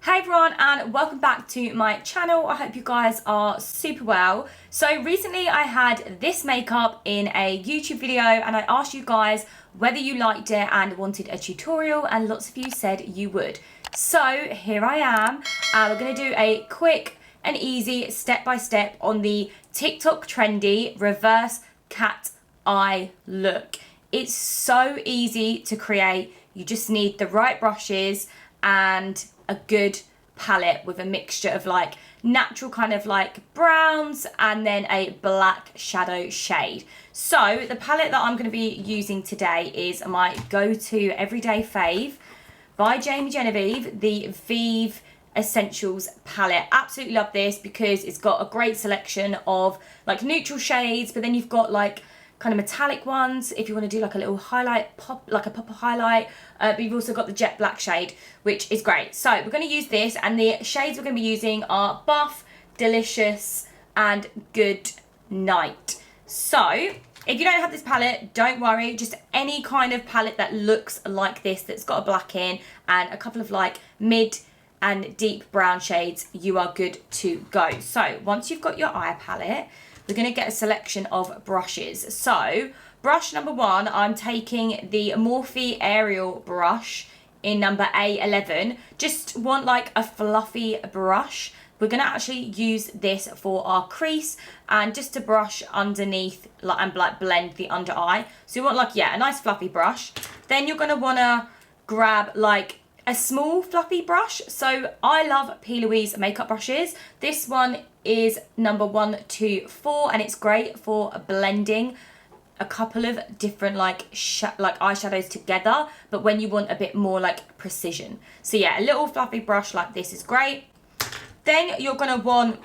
Hey everyone, and welcome back to my channel. I hope you guys are super well. So recently I had this makeup in a YouTube video and I asked you guys whether you liked it and wanted a tutorial, and lots of you said you would. So here I am. We're going to do a quick and easy step-by-step on the TikTok trendy reverse cat eye look. It's so easy to create. You just need the right brushes and a good palette with a mixture of like natural kind of like browns and then a black shadow shade. So the palette that I'm going to be using today is my go-to everyday fave by Jamie Genevieve, the Vive Essentials palette. Absolutely love this because it's got a great selection of like neutral shades, but then you've got like kind of metallic ones if you want to do like a little highlight pop, like a pop of highlight, but you've also got the jet black shade, which is great. So we're going to use this, and the shades we're going to be using are Buff, Delicious and Good Night. So if you don't have this palette, don't worry, just any kind of palette that looks like this, that's got a black in and a couple of like mid and deep brown shades, you are good to go. So once you've got your eye palette, we're going to get a selection of brushes. So brush number one, I'm taking the Morphe Aerial brush in number A11. Just want like a fluffy brush. We're going to actually use this for our crease and just to brush underneath and like blend the under eye. So you want like, yeah, a nice fluffy brush. Then you're going to want to grab like a small fluffy brush. So I love P. Louise makeup brushes. This one is number 124 and it's great for blending a couple of different like eyeshadows together, but when you want a bit more like precision. So yeah, a little fluffy brush like this is great. Then you're gonna want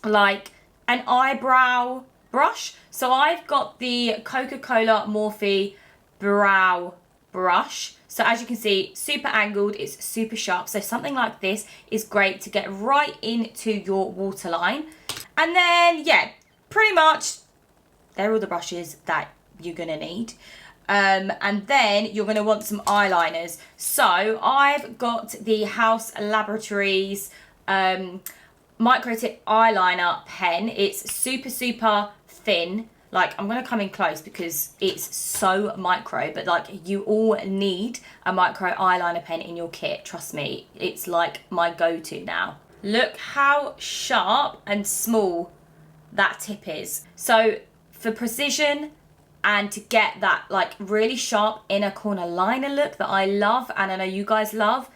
like an eyebrow brush. So I've got the Coca-Cola Morphe brow brush. So as you can see, super angled, it's super sharp. So something like this is great to get right into your waterline. And then, yeah, pretty much they're all the brushes that you're gonna need. And then you're gonna want some eyeliners. So I've got the House Laboratories micro tip eyeliner pen. It's super, super thin. Like, I'm going to come in close because it's so micro, but like you all need a micro eyeliner pen in your kit. Trust me, it's like my go-to now. Look how sharp and small that tip is. So for precision and to get that like really sharp inner corner liner look that I love, and I know you guys love,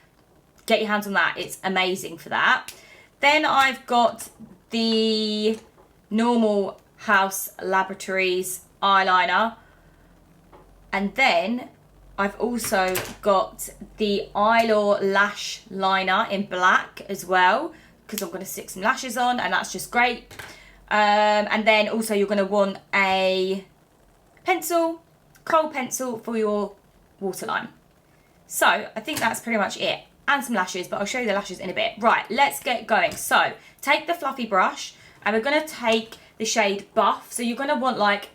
get your hands on that. It's amazing for that. Then I've got the normal House Laboratories eyeliner, and then I've also got the Eyelaw lash liner in black as well, because I'm going to stick some lashes on, and that's just great. And then also you're going to want a pencil, kohl pencil for your waterline. So I think that's pretty much it, and some lashes, but I'll show you the lashes in a bit. Right, let's get going. So take the fluffy brush and we're going to take the shade Buff. So you're going to want like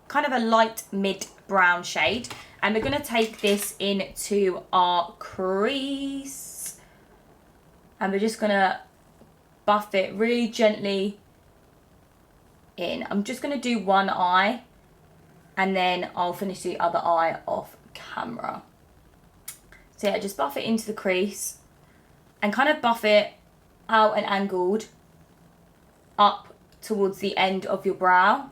kind of a light mid brown shade, and we're going to take this into our crease and we're just going to buff it really gently in. I'm just going to do one eye and then I'll finish the other eye off camera. So yeah, just buff it into the crease and kind of buff it out and angled up towards the end of your brow.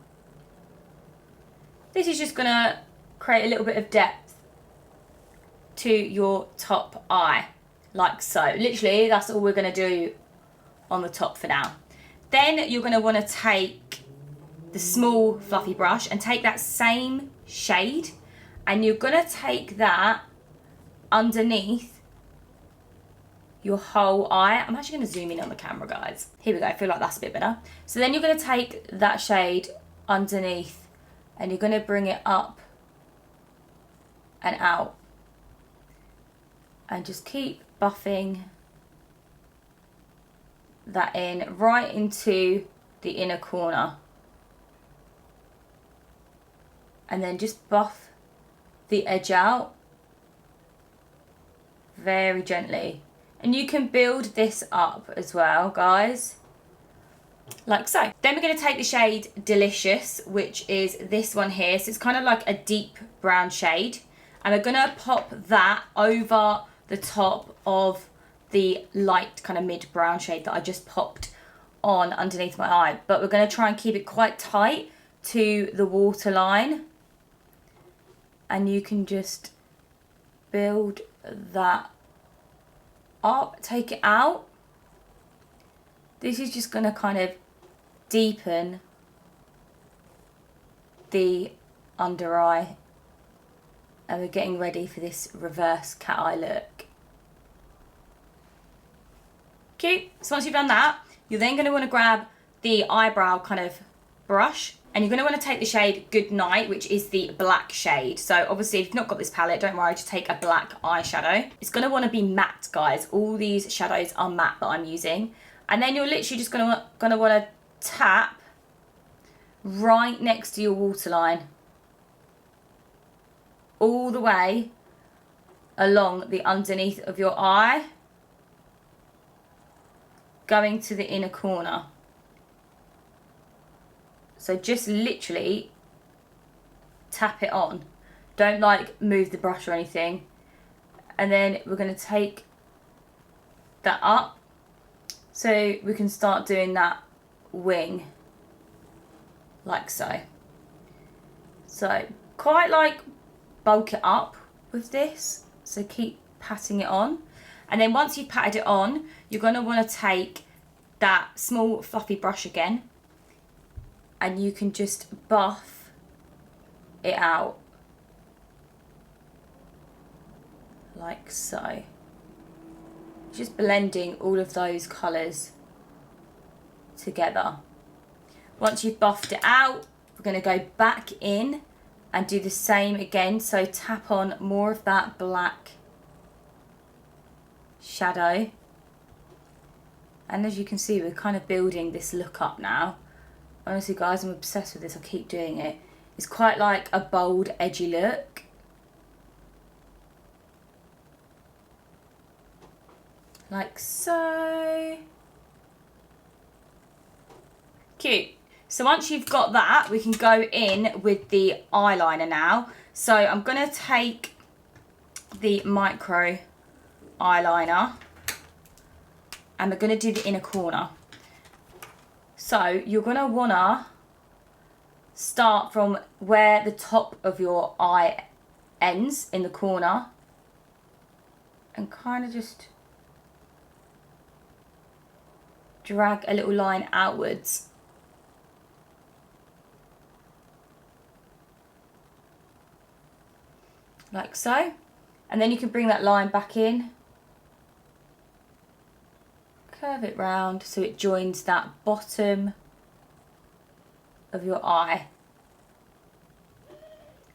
This is just gonna create a little bit of depth to your top eye, like so. Literally, that's all we're gonna do on the top for now. Then you're gonna wanna take the small fluffy brush and take that same shade, and you're gonna take that underneath your whole eye. I'm actually going to zoom in on the camera, guys. Here we go. I feel like that's a bit better. So then you're going to take that shade underneath and you're going to bring it up and out and just keep buffing that in right into the inner corner, and then just buff the edge out very gently. And you can build this up as well, guys. Like so. Then we're going to take the shade Delicious, which is this one here. So it's kind of like a deep brown shade. And we're going to pop that over the top of the light kind of mid brown shade that I just popped on underneath my eye. But we're going to try and keep it quite tight to the waterline. And you can just build that up, take it out. This is just going to kind of deepen the under eye, and we're getting ready for this reverse cat eye look. Cute. So once you've done that, you're then going to want to grab the eyebrow kind of brush, and you're going to want to take the shade Good Night, which is the black shade. So obviously if you've not got this palette, don't worry, just take a black eyeshadow. It's going to want to be matte, guys. All these shadows are matte that I'm using. And then you're literally just going to want to tap right next to your waterline, all the way along the underneath of your eye, going to the inner corner. So just literally tap it on. Don't like move the brush or anything. And then we're going to take that up so we can start doing that wing, like so. So quite like bulk it up with this, so keep patting it on. And then once you've patted it on, you're going to want to take that small fluffy brush again, and you can just buff it out like so, just blending all of those colours together. Once you've buffed it out, we're going to go back in and do the same again. So tap on more of that black shadow. And as you can see, we're kind of building this look up now. Honestly, guys, I'm obsessed with this. I keep doing it. It's quite like a bold, edgy look. Like so. Cute. So once you've got that, we can go in with the eyeliner now. So I'm going to take the micro eyeliner and we're going to do the inner corner. So you're going to want to start from where the top of your eye ends in the corner and kind of just drag a little line outwards. Like so. And then you can bring that line back in. Curve it round so it joins that bottom of your eye.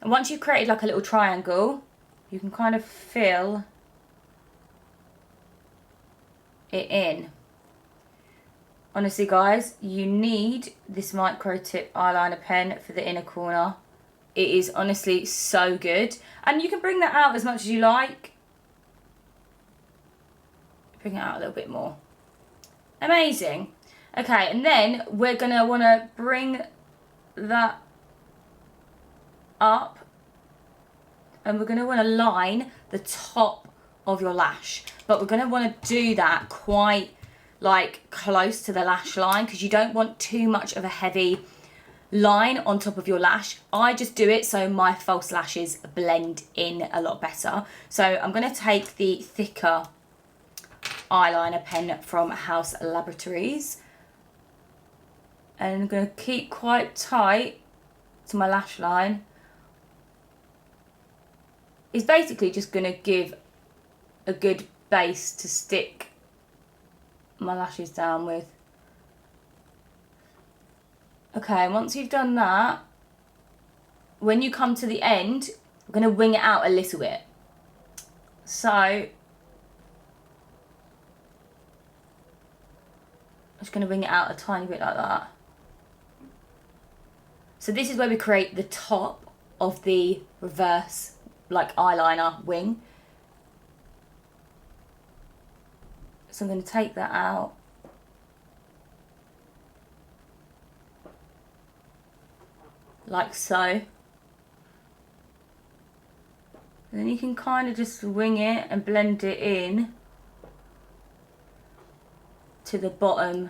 And once you've created like a little triangle, you can kind of fill it in. Honestly, guys, you need this micro tip eyeliner pen for the inner corner. It is honestly so good. And you can bring that out as much as you like. Bring it out a little bit more. Amazing. Okay, and then we're going to want to bring that up. And we're going to want to line the top of your lash. But we're going to want to do that quite like close to the lash line, because you don't want too much of a heavy line on top of your lash. I just do it so my false lashes blend in a lot better. So I'm going to take the thicker eyeliner pen from House Laboratories and I'm going to keep quite tight to my lash line. It's basically just going to give a good base to stick my lashes down with. Okay, once you've done that, when you come to the end, we're going to wing it out a little bit. So, I'm just going to wing it out a tiny bit like that. So this is where we create the top of the reverse, like eyeliner wing. So I'm going to take that out. Like so. And then you can kind of just wing it and blend it in to the bottom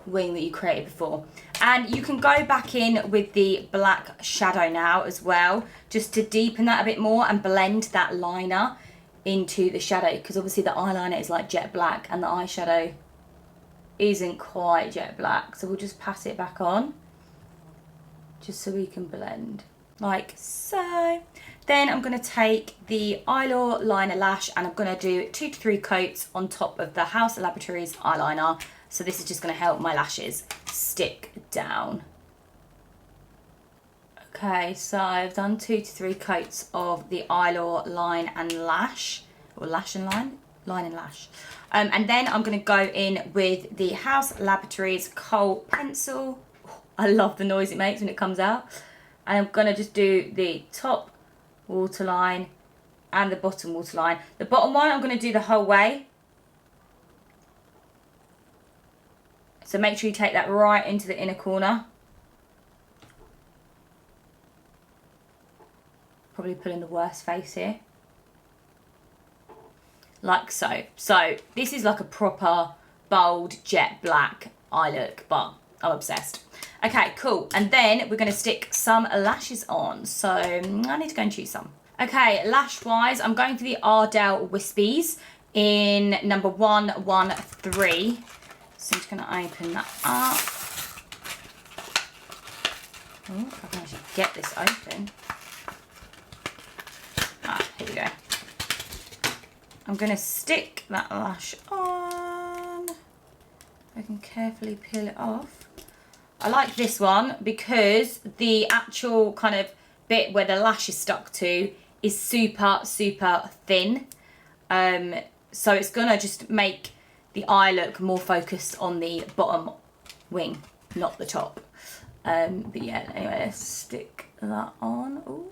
wing that you created before. And you can go back in with the black shadow now as well, just to deepen that a bit more and blend that liner into the shadow, because obviously the eyeliner is like jet black and the eyeshadow isn't quite jet black. So we'll just pat it back on just so we can blend like so. Then I'm going to take the eyeliner lash and I'm going to do 2 to 3 coats on top of the House Laboratories eyeliner. So this is just going to help my lashes stick down. Okay, so I've done 2 to 3 coats of the eyeliner line and lash, or lash and line, line and lash. And then I'm going to go in with the House Laboratories Kohl pencil. I love the noise it makes when it comes out. And I'm going to just do the top waterline and the bottom waterline. The bottom one I'm going to do the whole way. So make sure you take that right into the inner corner. Probably pulling the worst face here. Like so. So this is like a proper bold jet black eye look, but I'm obsessed. Okay, cool. And then we're going to stick some lashes on. So I need to go and choose some. Okay, lash wise, I'm going for the Ardell Wispies in number 113. So I'm just going to open that up. Oh, if I can actually get this open. Ah, here we go. I'm going to stick that lash on. I can carefully peel it off. I like this one because the actual kind of bit where the lash is stuck to is super, super thin. So it's going to just make the eye look more focused on the bottom wing, not the top. But yeah, anyway, let's stick that on. Ooh.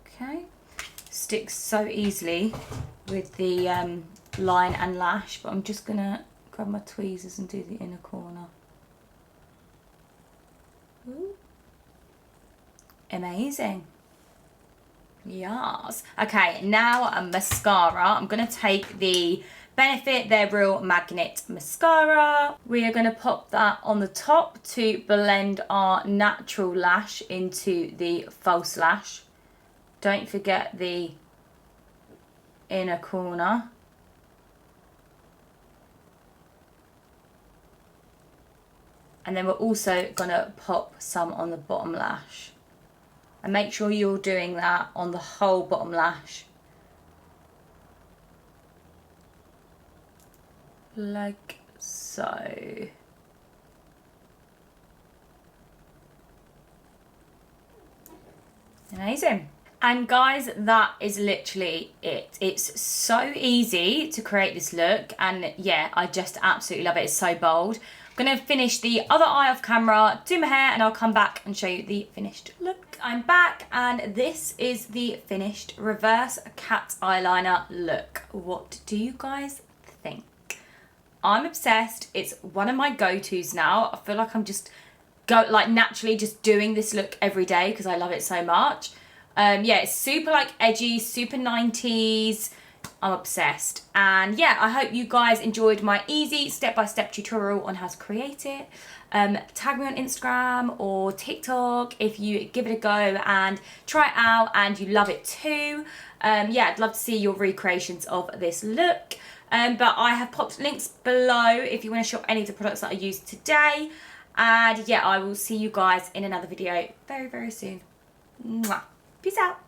Okay, sticks so easily with the line and lash, but I'm just gonna grab my tweezers and do the inner corner. Ooh. Amazing. Yes. Okay, now a mascara. I'm gonna take the Benefit They're Real Magnet Mascara. We are gonna pop that on the top to blend our natural lash into the false lash. Don't forget the inner corner. And then we're also gonna pop some on the bottom lash. And make sure you're doing that on the whole bottom lash. Like so. Amazing. And guys, that is literally it. It's so easy to create this look, and yeah, I just absolutely love it. It's so bold. I'm gonna finish the other eye off camera, do my hair, and I'll come back and show you the finished look. I'm back, and this is the finished reverse cat eyeliner look. What do you guys think? I'm obsessed. It's one of my go-tos now. I feel like I'm just naturally just doing this look every day because I love it so much. Yeah, it's super like edgy, super 90s. I'm obsessed. And yeah, I hope you guys enjoyed my easy step-by-step tutorial on how to create it. Tag me on Instagram or TikTok if you give it a go and try it out and you love it too. Yeah, I'd love to see your recreations of this look. But I have popped links below if you want to shop any of the products that I used today. And yeah, I will see you guys in another video very, very soon. Mwah. Peace out.